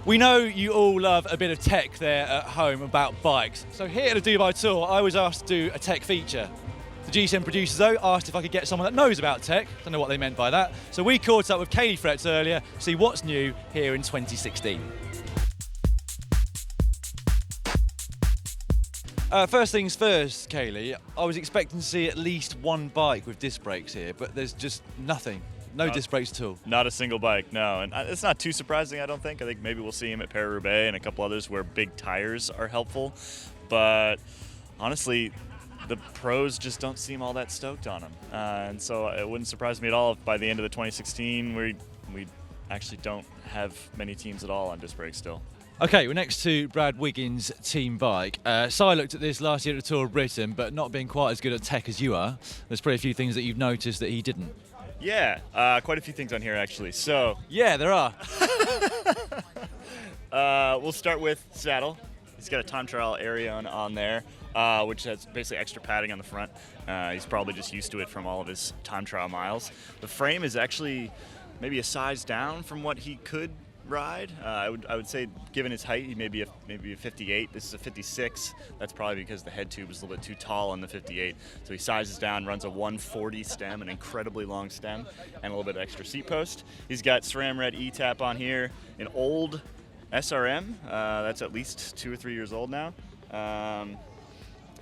We know you all love a bit of tech there at home about bikes. So here at the Dubai Tour, I was asked to do a tech feature. The GCN producers, though, asked if I could get someone that knows about tech. Don't know what they meant by that. So we caught up with Kaylee Fretz earlier to see what's new here in 2016. First things first, Kaylee, I was expecting to see at least one bike with disc brakes here, but there's just nothing. No disc brakes at all. Not a single bike, no. And it's not too surprising, I don't think. I think maybe we'll see him at Paris-Roubaix and a couple others where big tires are helpful. But honestly, the pros just don't seem all that stoked on him. And so it wouldn't surprise me at all if by the end of the 2016 we actually don't have many teams at all on disc brakes still. Okay, we're next to Brad Wiggins' team bike. Si looked at this last year at the Tour of Britain, but not being quite as good at tech as you are. There's probably a few things that you've noticed that he didn't. Yeah, quite a few things on here actually. So yeah, there are. We'll start with saddle. He's got a time trial Arion on there, which has basically extra padding on the front. He's probably just used to it from all of his time trial miles. The frame is actually maybe a size down from what he could ride. I would say, given his height, he may be a 58. This is a 56. That's probably because the head tube is a little bit too tall on the 58. So he sizes down, runs a 140 stem, an incredibly long stem, and a little bit of extra seat post. He's got SRAM Red E-Tap on here, an old SRM. That's at least 2 or 3 years old now.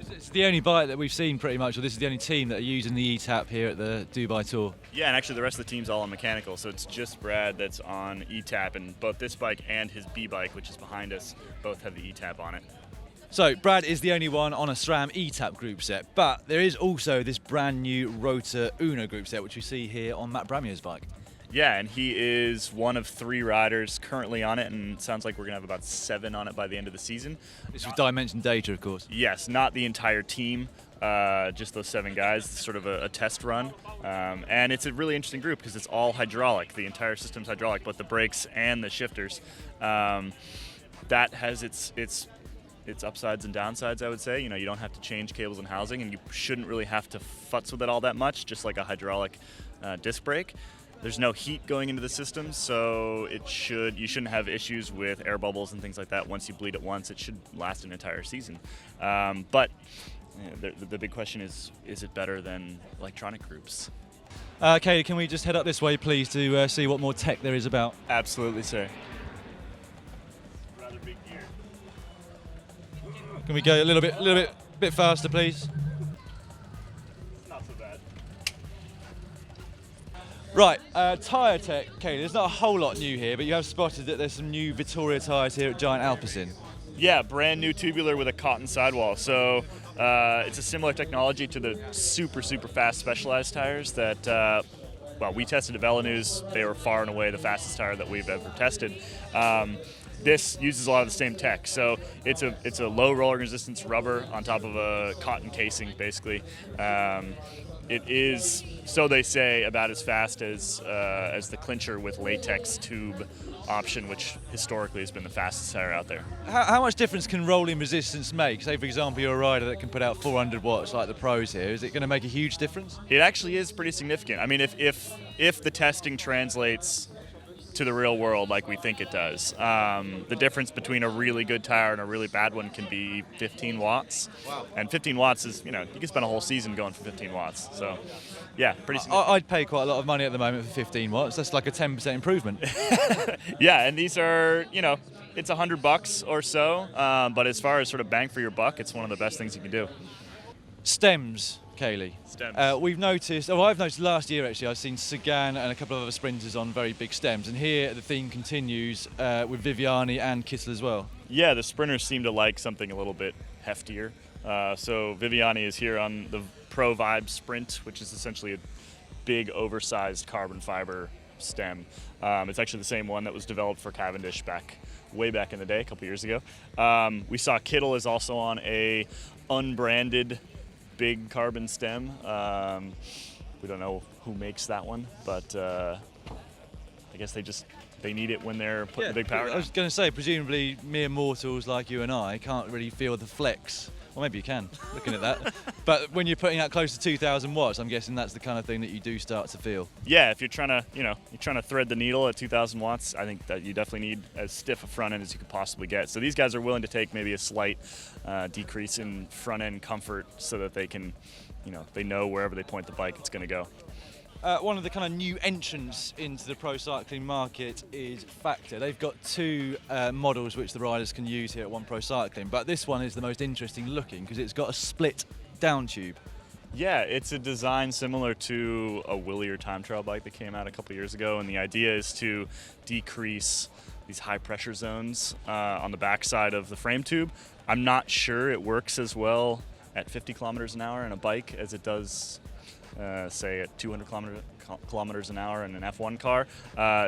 It's the only bike that we've seen pretty much, or this is the only team that are using the E-Tap here at the Dubai Tour. Yeah, and actually the rest of the team's all on mechanical, so it's just Brad that's on E-Tap, and both this bike and his B-bike, which is behind us, both have the E-Tap on it. So Brad is the only one on a SRAM E-Tap group set, but there is also this brand new Rotor Uno group set, which we see here on Matt Bramier's bike. Yeah, and he is one of 3 riders currently on it, and it sounds like we're going to have about 7 on it by the end of the season. This with Dimension data, of course. Yes, not the entire team, just those 7 guys. It's sort of a test run. And it's a really interesting group because it's all hydraulic. The entire system's hydraulic, both the brakes and the shifters. That has its upsides and downsides, I would say. You know, you don't have to change cables and housing, and you shouldn't really have to futz with it all that much, just like a hydraulic disc brake. There's no heat going into the system, so you shouldn't have issues with air bubbles and things like that. Once you bleed it once, it should last an entire season. But the big question is it better than electronic groups? Okay, can we just head up this way, please, to see what more tech there is about? Absolutely, sir. Rather big gear. Can we go a little bit faster, please? Not so bad. Right, tyre tech, Kaylee, there's not a whole lot new here, but you have spotted that there's some new Vittoria tyres here at Giant Alpecin. Yeah, brand new tubular with a cotton sidewall. So it's a similar technology to the super fast Specialized tires that, we tested at VeloNews. They were far and away the fastest tire that we've ever tested. This uses a lot of the same tech. So it's a low rolling resistance rubber on top of a cotton casing, basically. It is, so they say, about as fast as the Clincher with latex tube option, which historically has been the fastest tire out there. How much difference can rolling resistance make? Say, for example, you're a rider that can put out 400 watts like the pros here. Is it going to make a huge difference? It actually is pretty significant. I mean, if the testing translates to the real world like we think it does, the difference between a really good tire and a really bad one can be 15 watts. Wow. And 15 watts is, you can spend a whole season going for 15 watts. So, yeah, pretty significant. I'd pay quite a lot of money at the moment for 15 watts. That's like a 10% improvement. Yeah, and these are, it's $100 or so, but as far as sort of bang for your buck, it's one of the best things you can do. Stems, Kaylee. Stems. I've noticed last year actually, I've seen Sagan and a couple of other sprinters on very big stems, and here the theme continues with Viviani and Kittel as well. Yeah, the sprinters seem to like something a little bit heftier. So Viviani is here on the Pro Vibe Sprint, which is essentially a big oversized carbon fiber stem. It's actually the same one that was developed for Cavendish way back in the day, a couple years ago. We saw Kittel is also on a unbranded big carbon stem. We don't know who makes that one, but I guess they need it when they're putting the big power down. I was going to say, presumably mere mortals like you and I can't really feel the flex Well, maybe you can, looking at that. But when you're putting out close to 2,000 watts, I'm guessing that's the kind of thing that you do start to feel. Yeah, if you're trying to, you're trying to thread the needle at 2,000 watts, I think that you definitely need as stiff a front end as you could possibly get. So these guys are willing to take maybe a slight decrease in front end comfort so that they can, they know wherever they point the bike, it's going to go. One of the kind of new entrants into the pro cycling market is Factor. They've got two models which the riders can use here at One Pro Cycling, but this one is the most interesting looking because it's got a split down tube. Yeah, it's a design similar to a Willier time trial bike that came out a couple years ago, and the idea is to decrease these high pressure zones on the backside of the frame tube. I'm not sure it works as well at 50 kilometers an hour in a bike as it does say at 200 kilometers an hour in an F1 car.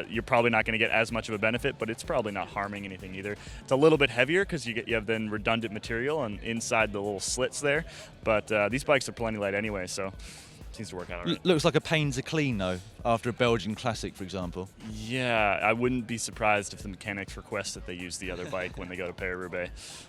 You're probably not going to get as much of a benefit, but it's probably not harming anything either. It's a little bit heavier because you have then redundant material and inside the little slits there, but these bikes are plenty light anyway, so it seems to work out all right. Looks like a pain to clean though, after a Belgian Classic, for example. Yeah, I wouldn't be surprised if the mechanics request that they use the other bike when they go to Paris-Roubaix.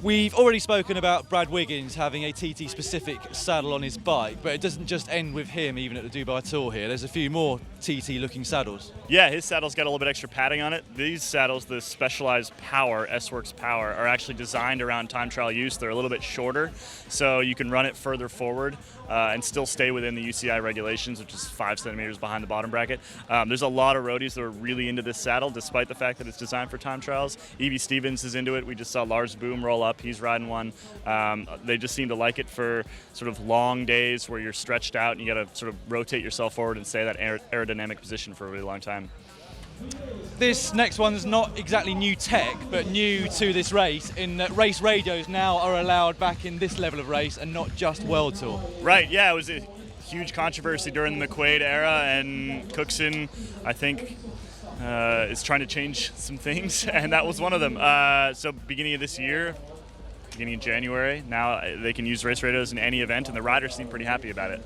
We've already spoken about Brad Wiggins having a TT-specific saddle on his bike, but it doesn't just end with him even at the Dubai Tour here. There's a few more TT-looking saddles. Yeah, his saddle's got a little bit extra padding on it. These saddles, the Specialized Power, S-Works Power, are actually designed around time trial use. They're a little bit shorter, so you can run it further forward and still stay within the UCI regulations, which is 5 centimeters behind the bottom bracket. There's a lot of roadies that are really into this saddle, despite the fact that it's designed for time trials. Evie Stevens is into it. We just saw Lars Boom roll up. He's riding one. They just seem to like it for sort of long days where you're stretched out and you got to sort of rotate yourself forward and stay in that aerodynamic position for a really long time. This next one's not exactly new tech, but new to this race in that race radios now are allowed back in this level of race and not just World Tour. Right, yeah, it was a huge controversy during the McQuaid era, and Cookson, I think, is trying to change some things, and that was one of them. So beginning of this year, beginning of January, now they can use race radios in any event, and the riders seem pretty happy about it.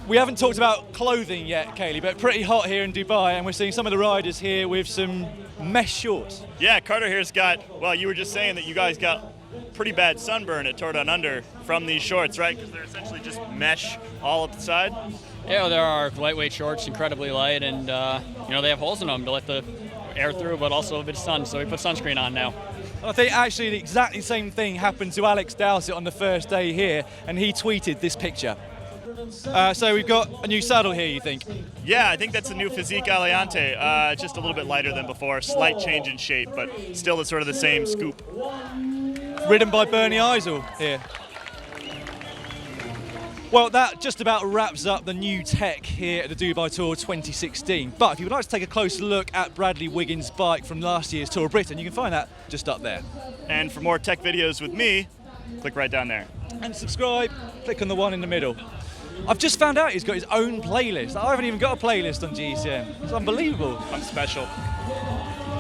We haven't talked about clothing yet, Kaylee, but pretty hot here in Dubai, and we're seeing some of the riders here with some mesh shorts. Yeah, Carter here's got, well, you were just saying that you guys got pretty bad sunburn at Tour Down Under from these shorts, right? Because they're essentially just mesh all up the side. Yeah, there are lightweight shorts, incredibly light, and they have holes in them to let the air through, but also a bit of sun, so we put sunscreen on now. I think actually the exactly same thing happened to Alex Dowsett on the first day here, and he tweeted this picture. So we've got a new saddle here, you think? Yeah, I think that's a new Physique Aliante. Just a little bit lighter than before, slight change in shape, but still sort of the same scoop. Ridden by Bernie Eisel here. Well, that just about wraps up the new tech here at the Dubai Tour 2016. But if you would like to take a closer look at Bradley Wiggins' bike from last year's Tour of Britain, you can find that just up there. And for more tech videos with me, click right down there. And subscribe, click on the one in the middle. I've just found out he's got his own playlist. I haven't even got a playlist on GCN. It's unbelievable. I'm special.